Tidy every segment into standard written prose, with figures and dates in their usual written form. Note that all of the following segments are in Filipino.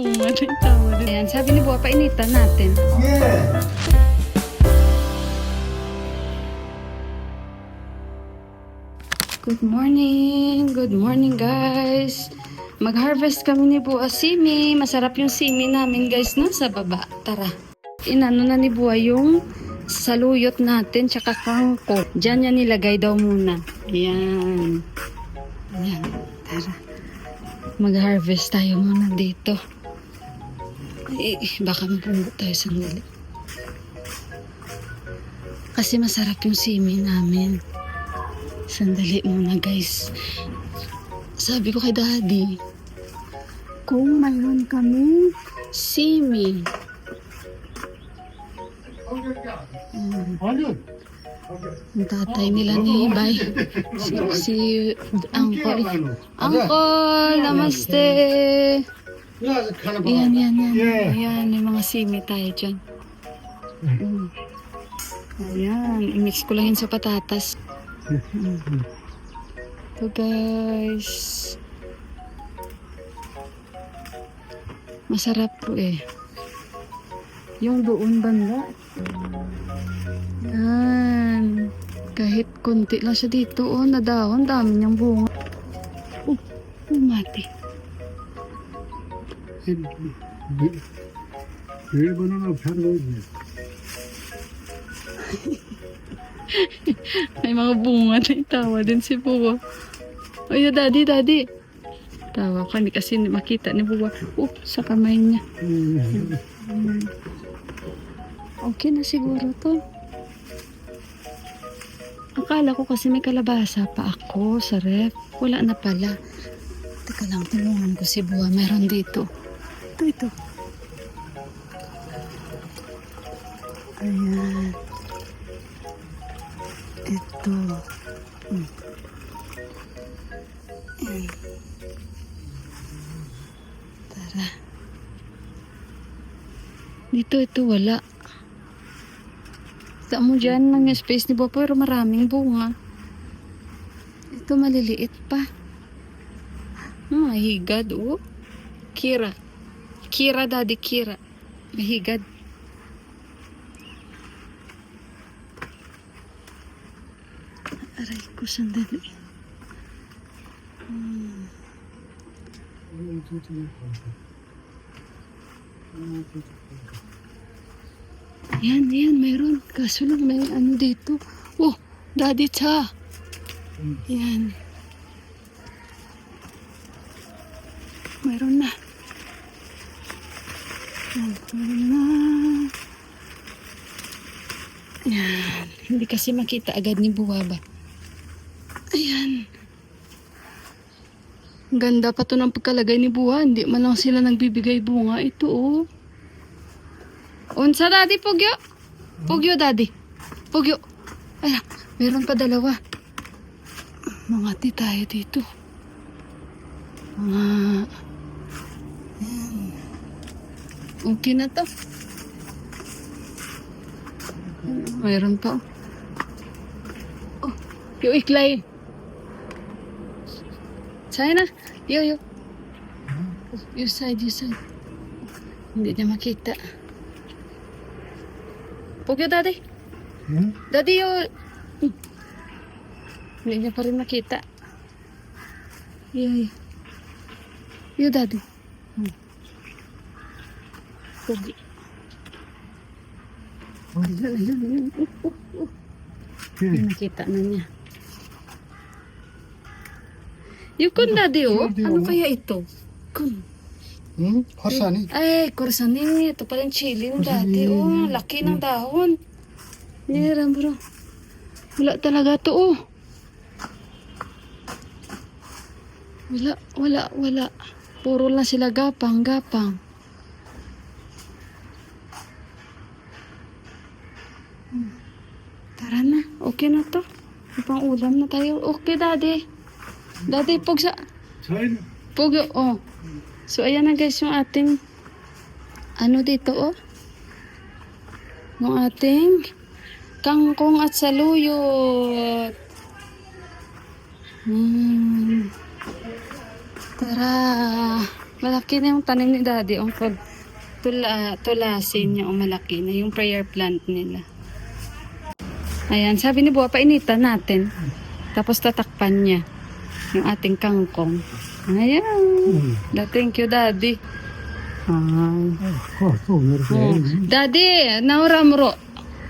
Ayan, sabi ni Buwa, painitan natin. Yeah. Good morning guys. Mag-harvest kami ni Buwa simi. Masarap yung simi namin guys, no? Sa baba. Tara. Inano na ni Buwa yung saluyot natin, tsaka kangkong. Diyan yan nilagay daw muna. Ayan. Ayan. Tara. Mag-harvest tayo muna dito. Baka mapungo tayo sandali. Kasi masarap yung simi namin. Sandali muna guys. Sabi ko kay daddy, kung mayroon kami simi. Ang tatay nila ni Bay. Si Uncle. Uncle, namaste. Yan. Ayan, may mga simi tayo dyan. Ayan, i-mix ko lang yun sa patatas. Ito guys. Masarap po eh. Yung doon banda. Yan. Kahit konti lang siya dito. Oh, nadahon. Dami niyang bunga. Oh, mati. May mga bunga na itawa din si Buwa. Ay, daddy. Tawa ko, hindi kasi makita ni Buwa. Oh, sa kamay niya. Okay na siguro to. Akala ko kasi may kalabasa pa ako sa ref. Wala na pala. Teka lang, tulungan ko si Buwa. Meron dito. Ito. Ayan. Ito. Tara. Ito wala. Sa mo dyan ng space ni Bobo, pero maraming bunga. Ito maliliit pa. Mahigad, oh. Kira, daddy, Kira. Mahigad. Aray ko, sandali. Yan, mayroon. Kaso lang may ano dito. Oh, daddy cha. Yan. Mayroon na. Yan. Hindi kasi makita agad ni Buwa ba. Ayan. Ganda pa to ng pagkalagay ni Buwa. Hindi man lang sila nagbibigay bunga. Ito oh. Unsa daddy, Pugyo? Pugyo daddy. Pugyo. Ayan. Meron pa dalawa. Mangati tayo dito. Ayan. Okay na to. Mayroon pa. Oh, yung iklay. Sa'yo na. Yo. Your side. Hindi niya makita. Pugyo, daddy. Daddy, Hindi niya pa rin makita. Yo, daddy. Pugyo. Nakita na niya. Yukon daddy oh. Ano kaya ito? Kun. Korsani. Ay, korsani. Ito pala yung chili ng daddy. Oh, laki ng dahon. Meron bro. Wala talaga to oh. Wala. Puro lang sila gapang. Tara na. Okay na to. Pang ulam na tayo. Okay daddy. Daddy, Pugsa. Pugyo, oh. So, ayan na guys yung ating ano dito, oh. Yung ating kangkong at saluyot. Tara. Malaki na yung tanim ni Daddy. Ang tulasin niya, malaki na yung prayer plant nila. Ayan, sabi ni Buwa, painitan natin. Tapos tatakpan niya yung ating kangkong. Ayan. Thank you, Daddy. Daddy, now ramro.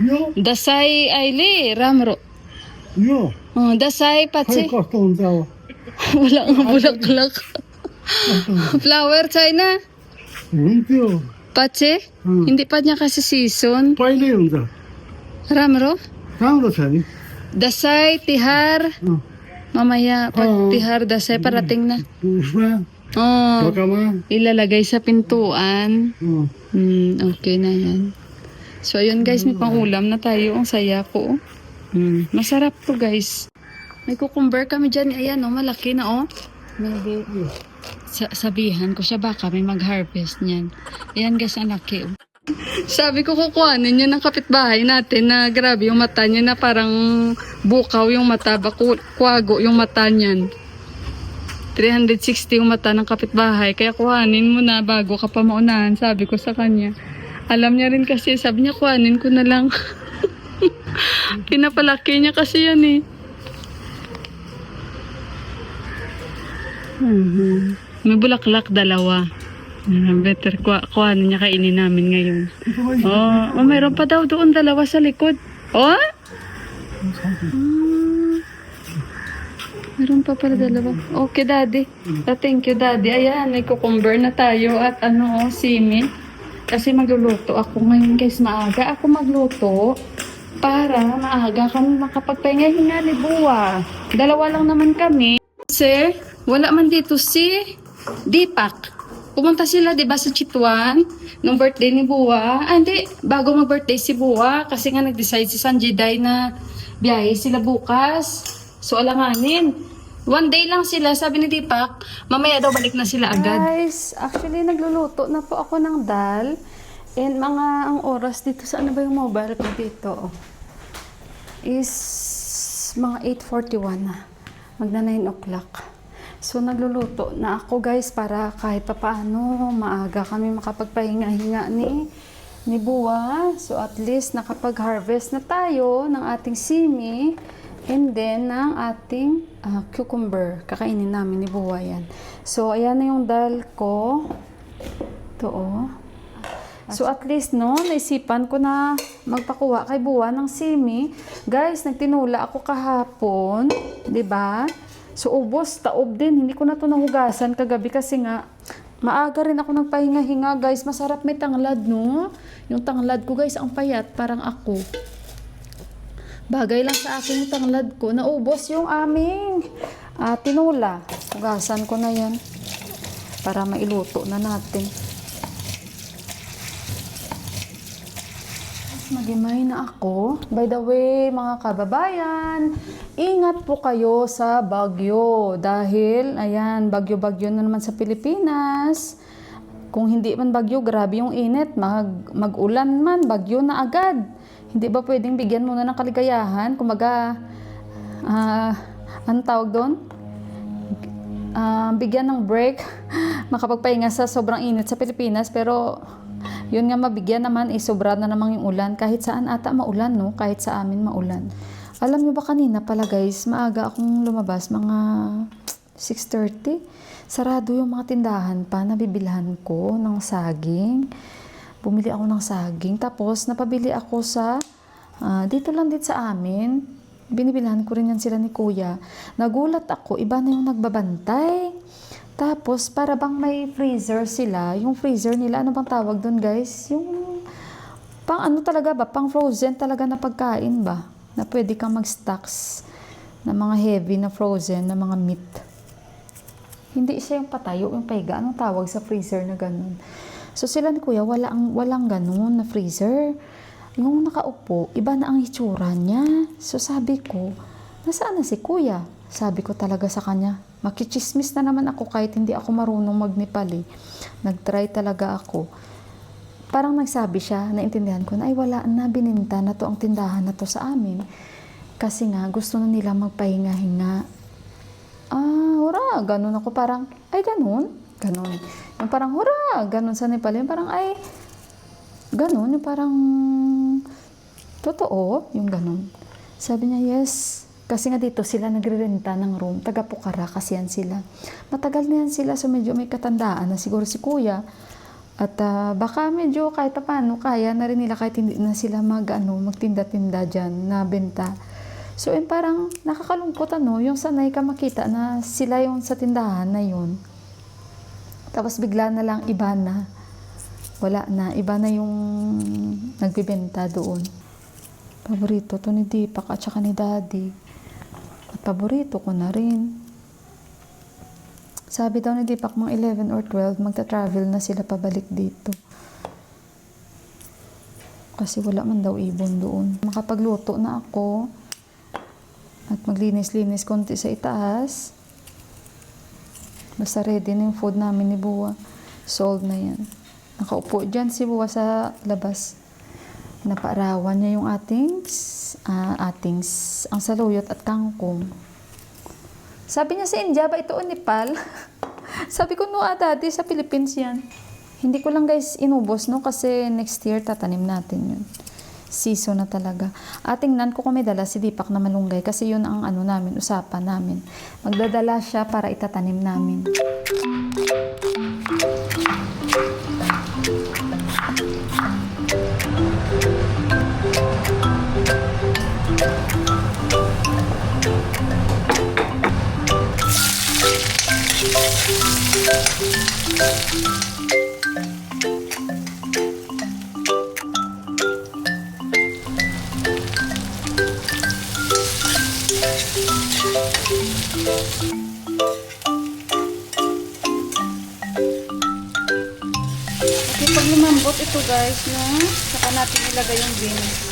Yo, Dasay aili, ramro. yo. Dasay patsi. Hay kostum daw. Wala nga bulaklak. Flower China. Hindi. Patsi. Hindi pa niya kasi season. Paile yung da. Ramro. Tama sani. Dasay, tihar. Mamaya, pag tihar, dasay, parating na. Usma. Oh, Baka ma. ilalagay sa pintuan. Okay na yan. So, ayun guys, may pang-ulam na tayo. Ang saya ko. Masarap to guys. May cucumber kami dyan. Ayan, malaki na Maybe, sabihan ko siya baka may mag-harvest niyan. Ayan guys, ang laki. Sabi ko kukuhanin yun ng kapitbahay natin na grabe yung mata niya na parang bukaw yung mata. Kwago yung mata niyan. 360 yung mata ng kapitbahay. Kaya kuhanin mo na bago ka pa maunahan. Sabi ko sa kanya. Alam niya rin kasi. Sabi niya kuhanin ko na lang. Pinapalaki niya kasi yan eh. May bulaklak dalawa. Better kuhanin niya kainin namin ngayon. Mayroon pa daw doon dalawa sa likod. Meron pa pala dalawa. Okay, Daddy. Thank you, Daddy. Ayan, may cucumber na tayo at simi. Kasi magluluto ako ngayon, guys. Maaga ako magluto para maaga kami makapagpahinga-hinga ni Buwa. Dalawa lang naman kami. Sir, wala man dito si Deepak. Pumunta sila, di ba, sa Chitwan nung birthday ni Buwa. Hindi, bago mag-birthday si Buwa kasi nga nag-decide si Sanjiday na biyahe sila bukas. So, alanganin. One day lang sila, sabi ni Deepak, mamaya daw balik na sila agad. Guys, actually nagluluto na po ako ng dal. And ang oras dito, sa ano ba yung mobile ko dito? Is mga 8:41 na. Magna 9 o'clock. So, nagluluto na ako guys para kahit papaano maaga kami makapagpahinga-hinga ni Buwa. So, at least nakapag-harvest na tayo ng ating simi and then ng ating cucumber. Kakainin namin ni Buwa yan. So, ayan na yung dal ko. Ito So, at least naisipan ko na magpakuha kay Buwa ng simi. Guys, nagtinula ako kahapon. 'Di ba? So, ubos, taob din. Hindi ko na ito nahugasan kagabi kasi nga, maaga rin ako nagpahinga-hinga, guys. Masarap may tanglad, no? Yung tanglad ko, guys, ang payat. Parang ako. Bagay lang sa akin yung tanglad ko. Naubos yung aming tinula. Hugasan ko na yan. Para mailuto na natin. Magimay na ako. By the way, mga kababayan, ingat po kayo sa bagyo. Dahil, ayan, bagyo-bagyo na naman sa Pilipinas. Kung hindi man bagyo, grabe yung init. Mag-ulan man, bagyo na agad. Hindi ba pwedeng bigyan muna ng kaligayahan? Kumaga, anong tawag doon? Bigyan ng break. Makapagpahinga sa sobrang init sa Pilipinas. Pero, yun nga mabigyan naman, sobra na naman yung ulan. Kahit saan ata maulan, no? Kahit sa amin maulan. Alam nyo ba kanina pala guys, maaga akong lumabas, mga 6:30. Sarado yung mga tindahan pa, nabibilhan ko ng saging. Bumili ako ng saging. Tapos, napabili ako sa, dito lang din sa amin. Binibilhan ko rin yan sila ni Kuya. Nagulat ako, iba na yung nagbabantay. Tapos, para bang may freezer sila. Yung freezer nila, ano bang tawag doon guys? Yung, pang ano talaga ba? Pang frozen talaga na pagkain ba? Na pwede kang mag-stocks na mga heavy na frozen, na mga meat. Hindi siya yung patayo, yung paiga. Anong tawag sa freezer na ganun? So, sila ni Kuya, walang ganun na freezer. Yung nakaupo, iba na ang itsura niya. So, sabi ko, nasaan na si Kuya? Sabi ko talaga sa kanya, makichismis na naman ako kahit hindi ako marunong magnipali. Nag-try talaga ako. Parang nagsabi siya, naintindihan ko na, ay wala na, bininta na to ang tindahan na to sa amin. Kasi nga, gusto na nila magpahinga-hinga. Wala, ganun ako parang, ay ganun? Ganon. Yung parang, hurra! Ganon sa Nepal. Yung parang, ay, ganon. Yung parang, totoo. Yung ganon. Sabi niya, yes. Kasi nga dito sila nagre-renta ng room. Taga Pokhara kasi yan sila. Matagal na yan sila. So medyo may katandaan na siguro si kuya. At baka medyo kahit paano, kaya na rin nila kahit hindi na sila magtinda-tinda dyan na benta. So parang nakakalungkot yung sanay ka makita na sila yung sa tindahan na yun. Tapos bigla na lang iba na. Wala na. Iba na yung nagbibenta doon. Paborito to ni Deepak at saka ni Daddy. At paborito ko na rin. Sabi daw ni Deepak mga 11 or 12, magta-travel na sila pabalik dito. Kasi wala man daw ibon doon. Makapagluto na ako. At maglinis-linis konti sa itaas. Basta ready na yung food namin ni Buwa. Sold na yan. Nakaupo dyan si Buwa sa labas. Napaarawan niya yung ang saluyot at kangkong. Sabi niya sa India ba ito o Nepal? Sabi ko, no Daddy, sa Philippines yan. Hindi ko lang guys inubos, no? Kasi next year tatanim natin yun. Season na talaga. Tingnan ko kung may dala si Deepak na malunggay kasi yun ang namin, usapan namin. Magdadala siya para itatanim namin. Okay, pag lumambot ito guys, no? Saka natin ilagay yung beans.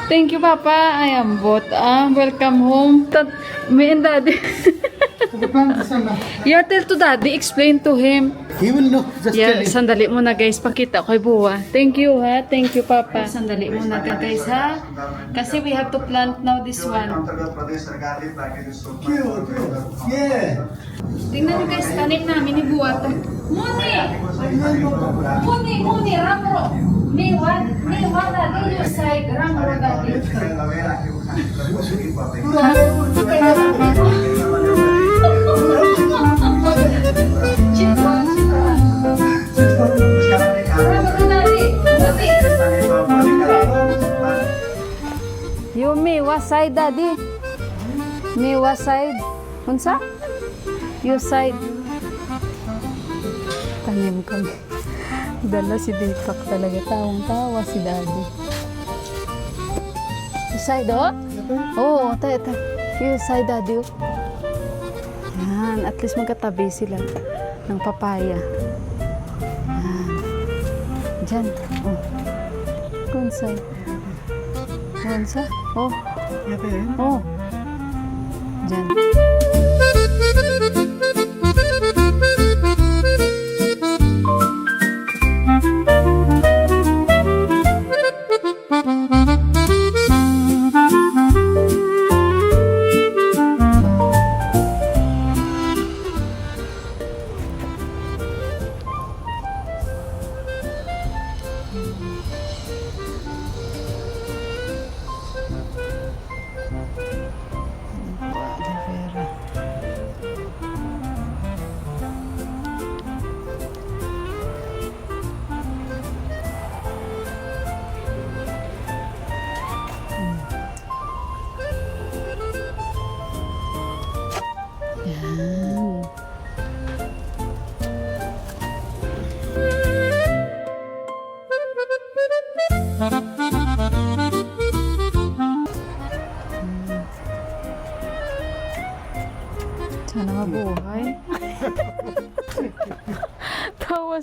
Thank you, Papa. I am both. Welcome home. Me and Daddy. You tell to Daddy. Explain to him. He will know. Just tell him. Sandali muna guys. Pakita ko kay Buwa. Thank you ha. Thank you, Papa. Sandali muna ka guys ha. Kasi we have to plant now this one. Yeah. Tingnan nyo guys. Tanim namin ni Buwa. Muni! Muni! Ramro! Mewa Daddy. Your side. Ramro Daddy. You mewa side Daddy. Mewa side. Unsa? You side. Tanim kami. Dala si Deepak talaga. Tawang-tawa si Daddy. You side oh? Oo, tayo. You side Daddy oh. Yan, at least magkatabi sila ng papaya. Yan. Diyan. Oh. Kunsa. Kunsa. Oh. Oh. Diyan.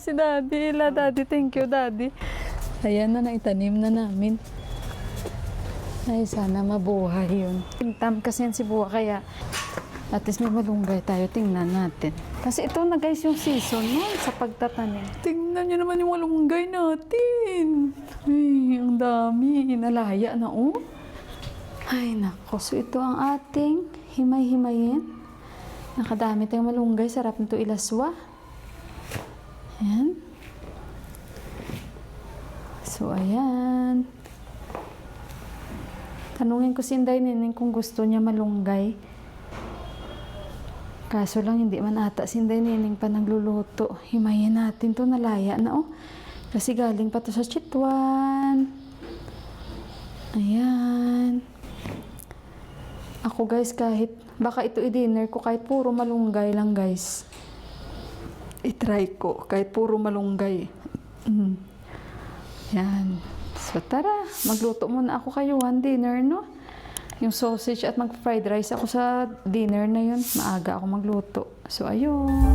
si Daddy. Daddy, thank you, Daddy. Ayan na, naitanim na namin. Ay, sana mabuhay yun. Tam kasi yan si Buwa, kaya at least may malunggay tayo. Tingnan natin. Kasi ito na guys yung season nun sa pagtatanim. Tingnan nyo naman yung malunggay natin. Ay, ang dami. Nalaya na oh. Ay, nako. So ito ang ating himay-himayin. Nakadami tayong malunggay. Sarap nito ilaswa. Ayan. So, ayan. Tanungin ko si Inday Nining kung gusto niya malunggay. Kaso lang, hindi man ata si Inday Nining pa nagluluto. Himayin natin to, nalaya na oh. Kasi galing pa to sa Chitwan. Ayan. Ako guys, kahit, baka ito i-dinner ko kahit puro malunggay lang guys. I-try ko, kahit puro malunggay. Yan. So tara, magluto muna ako kayo dinner, no? Yung sausage at mag-fried rice ako sa dinner na yun. Maaga ako magluto. So ayun.